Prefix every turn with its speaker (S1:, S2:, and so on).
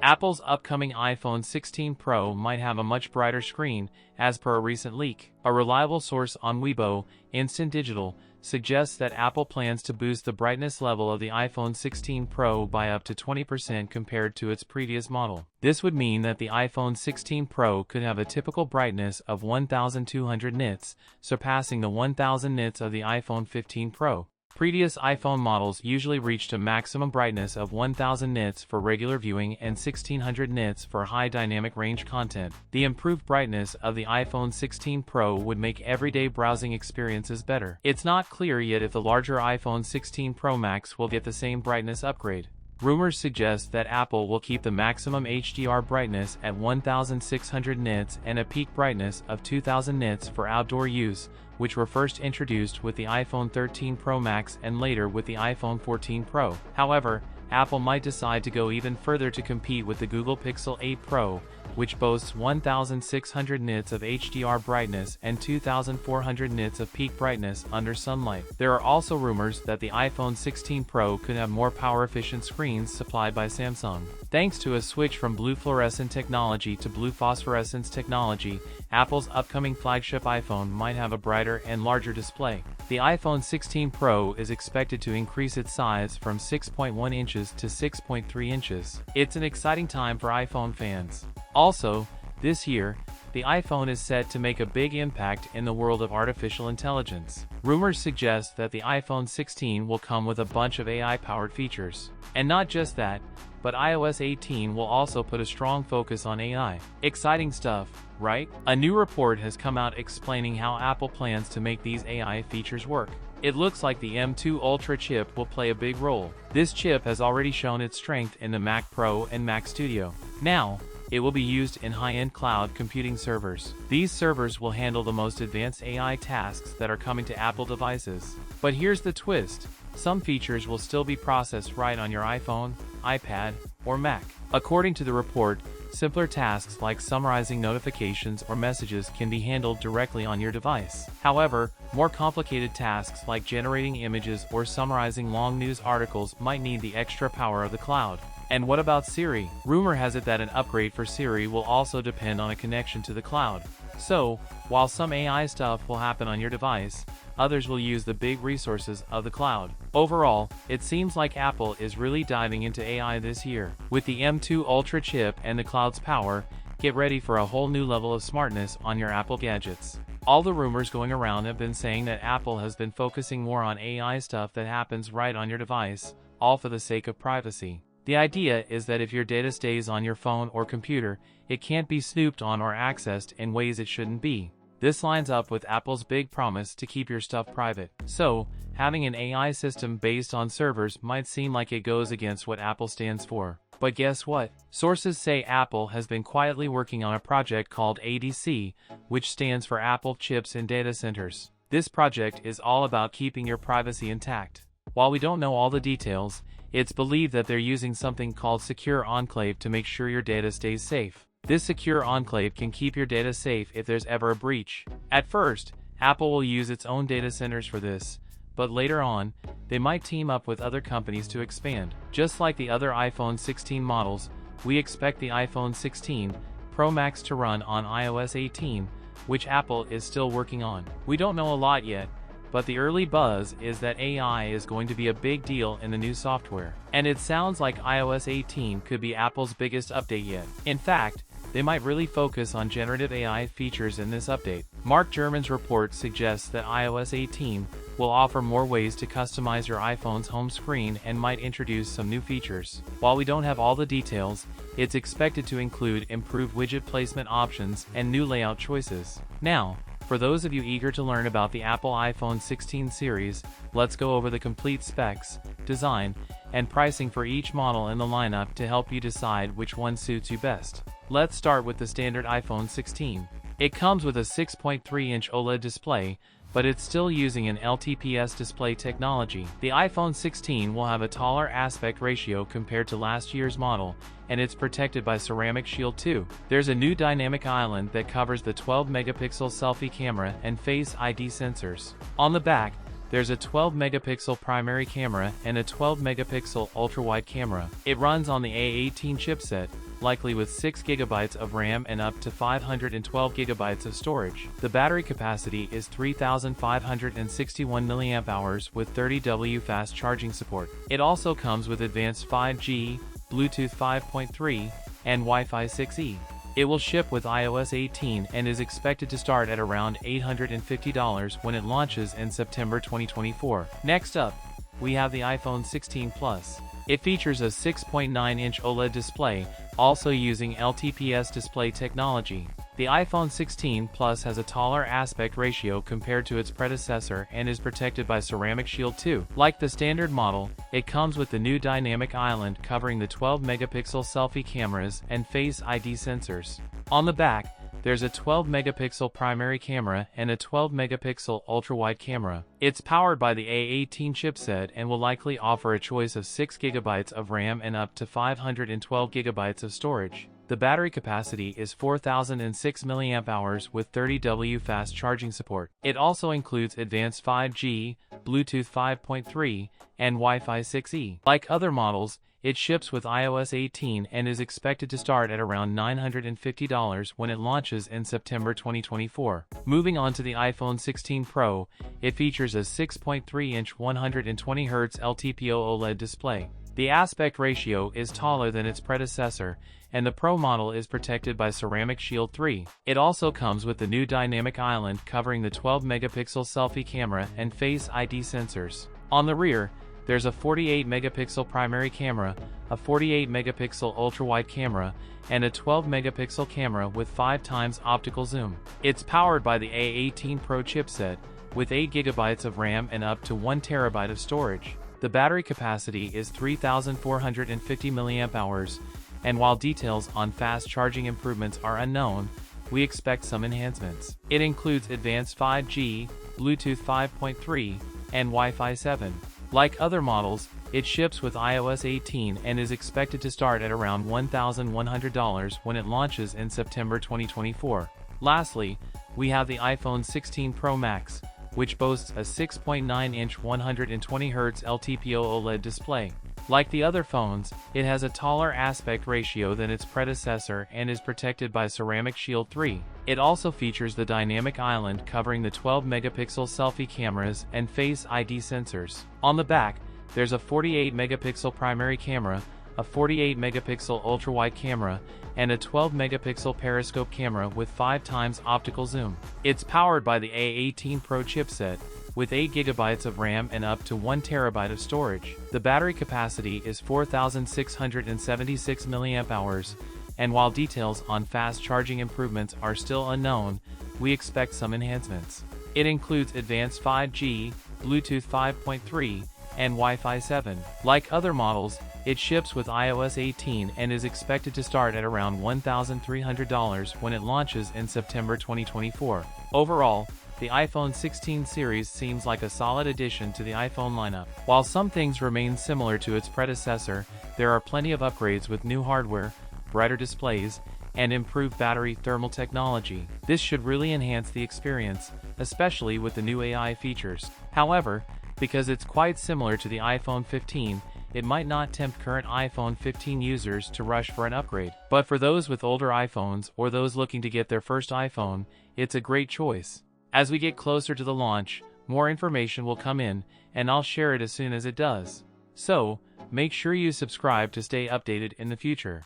S1: Apple's upcoming iPhone 16 Pro might have a much brighter screen, as per a recent leak. A reliable source on Weibo, Instant Digital, suggests that Apple plans to boost the brightness level of the iPhone 16 Pro by up to 20% compared to its previous model. This would mean that the iPhone 16 Pro could have a typical brightness of 1200 nits, surpassing the 1000 nits of the iPhone 15 Pro. Previous iPhone models usually reached a maximum brightness of 1000 nits for regular viewing and 1600 nits for high dynamic range content. The improved brightness of the iPhone 16 Pro would make everyday browsing experiences better. It's not clear yet if the larger iPhone 16 Pro Max will get the same brightness upgrade. Rumors suggest that Apple will keep the maximum HDR brightness at 1600 nits and a peak brightness of 2000 nits for outdoor use, which were first introduced with the iPhone 13 Pro Max and later with the iPhone 14 Pro. However, Apple might decide to go even further to compete with the Google Pixel 8 Pro, which boasts 1600 nits of HDR brightness and 2400 nits of peak brightness under sunlight. There are also rumors that the iPhone 16 Pro could have more power-efficient screens supplied by Samsung. Thanks to a switch from blue fluorescent technology to blue phosphorescence technology, Apple's upcoming flagship iPhone might have a brighter and larger display. The iPhone 16 Pro is expected to increase its size from 6.1 inches to 6.3 inches. It's an exciting time for iPhone fans. Also, this year, the iPhone is set to make a big impact in the world of artificial intelligence. Rumors suggest that the iPhone 16 will come with a bunch of AI-powered features. And not just that, but iOS 18 will also put a strong focus on AI. Exciting stuff, right? A new report has come out explaining how Apple plans to make these AI features work. It looks like the M2 Ultra chip will play a big role. This chip has already shown its strength in the Mac Pro and Mac Studio. Now, it will be used in high-end cloud computing servers. These servers will handle the most advanced AI tasks that are coming to Apple devices. But here's the twist. Some features will still be processed right on your iPhone, iPad, or Mac. According to the report, simpler tasks like summarizing notifications or messages can be handled directly on your device. However, more complicated tasks like generating images or summarizing long news articles might need the extra power of the cloud. And what about Siri? Rumor has it that an upgrade for Siri will also depend on a connection to the cloud. So, while some AI stuff will happen on your device, others will use the big resources of the cloud. Overall, it seems like Apple is really diving into AI this year. With the M2 Ultra chip and the cloud's power, get ready for a whole new level of smartness on your Apple gadgets. All the rumors going around have been saying that Apple has been focusing more on AI stuff that happens right on your device, all for the sake of privacy. The idea is that if your data stays on your phone or computer, it can't be snooped on or accessed in ways it shouldn't be. This lines up with Apple's big promise to keep your stuff private. So, having an AI system based on servers might seem like it goes against what Apple stands for. But guess what? Sources say Apple has been quietly working on a project called ADC, which stands for Apple Chips in Data Centers. This project is all about keeping your privacy intact. While we don't know all the details, it's believed that they're using something called Secure Enclave to make sure your data stays safe. This Secure Enclave can keep your data safe if there's ever a breach. At first, Apple will use its own data centers for this, but later on, they might team up with other companies to expand. Just like the other iPhone 16 models, we expect the iPhone 16 Pro Max to run on iOS 18, which Apple is still working on. We don't know a lot yet, but the early buzz is that AI is going to be a big deal in the new software. And it sounds like iOS 18 could be Apple's biggest update yet. In fact, they might really focus on generative AI features in this update. Mark Gurman's report suggests that iOS 18 will offer more ways to customize your iPhone's home screen and might introduce some new features. While we don't have all the details, it's expected to include improved widget placement options and new layout choices. Now, for those of you eager to learn about the Apple iPhone 16 series, let's go over the complete specs, design, and pricing for each model in the lineup to help you decide which one suits you best. Let's start with the standard iPhone 16. It comes with a 6.3-inch OLED display, but it's still using an LTPS display technology. The iPhone 16 will have a taller aspect ratio compared to last year's model, and it's protected by Ceramic Shield 2. There's a new dynamic island that covers the 12-megapixel selfie camera and Face ID sensors. On the back, there's a 12-megapixel primary camera and a 12-megapixel ultra-wide camera. It runs on the A18 chipset, likely with 6 GB of RAM and up to 512 GB of storage. The battery capacity is 3,561 mAh with 30W fast charging support. It also comes with advanced 5G, Bluetooth 5.3, and Wi-Fi 6E. It will ship with iOS 18 and is expected to start at around $850 when it launches in September 2024. Next up, we have the iPhone 16 Plus. It features a 6.9-inch OLED display, also using LTPS display technology. The iPhone 16 Plus has a taller aspect ratio compared to its predecessor and is protected by Ceramic Shield 2. Like the standard model, it comes with the new dynamic island covering the 12-megapixel selfie cameras and Face ID sensors. On the back, there's a 12-megapixel primary camera and a 12-megapixel ultra-wide camera. It's powered by the A18 chipset and will likely offer a choice of 6 GB of RAM and up to 512 GB of storage. The battery capacity is 4,006 mAh with 30W fast charging support. It also includes advanced 5G, Bluetooth 5.3, and Wi-Fi 6E. Like other models, it ships with iOS 18 and is expected to start at around $950 when it launches in September 2024. Moving on to the iPhone 16 Pro, it features a 6.3-inch 120Hz LTPO OLED display. The aspect ratio is taller than its predecessor, and the Pro model is protected by Ceramic Shield 3. It also comes with the new dynamic island covering the 12-megapixel selfie camera and Face ID sensors. On the rear, there's a 48-megapixel primary camera, a 48-megapixel ultra-wide camera, and a 12-megapixel camera with 5 times optical zoom. It's powered by the A18 Pro chipset, with 8 GB of RAM and up to 1 TB of storage. The battery capacity is 3,450 mAh, and while details on fast charging improvements are unknown, we expect some enhancements. It includes advanced 5G, Bluetooth 5.3, and Wi-Fi 7. Like other models, it ships with iOS 18 and is expected to start at around $1,100 when it launches in September 2024. Lastly, we have the iPhone 16 Pro Max, which boasts a 6.9-inch 120Hz LTPO OLED display. Like the other phones, it has a taller aspect ratio than its predecessor and is protected by Ceramic Shield 3. It also features the dynamic island covering the 12-megapixel selfie cameras and Face ID sensors. On the back, there's a 48-megapixel primary camera, a 48-megapixel ultra-wide camera, and a 12-megapixel periscope camera with 5 times optical zoom. It's powered by the A18 Pro chipset, with 8 GB of RAM and up to 1 TB of storage. The battery capacity is 4,676 mAh, and while details on fast charging improvements are still unknown, we expect some enhancements. It includes advanced 5G, Bluetooth 5.3, and Wi-Fi 7. Like other models, it ships with iOS 18 and is expected to start at around $1,300 when it launches in September 2024. Overall, the iPhone 16 series seems like a solid addition to the iPhone lineup. While some things remain similar to its predecessor, there are plenty of upgrades with new hardware, brighter displays, and improved battery thermal technology. This should really enhance the experience, especially with the new AI features. However, because it's quite similar to the iPhone 15, it might not tempt current iPhone 15 users to rush for an upgrade. But for those with older iPhones or those looking to get their first iPhone, it's a great choice. As we get closer to the launch, more information will come in, and I'll share it as soon as it does. So, make sure you subscribe to stay updated in the future.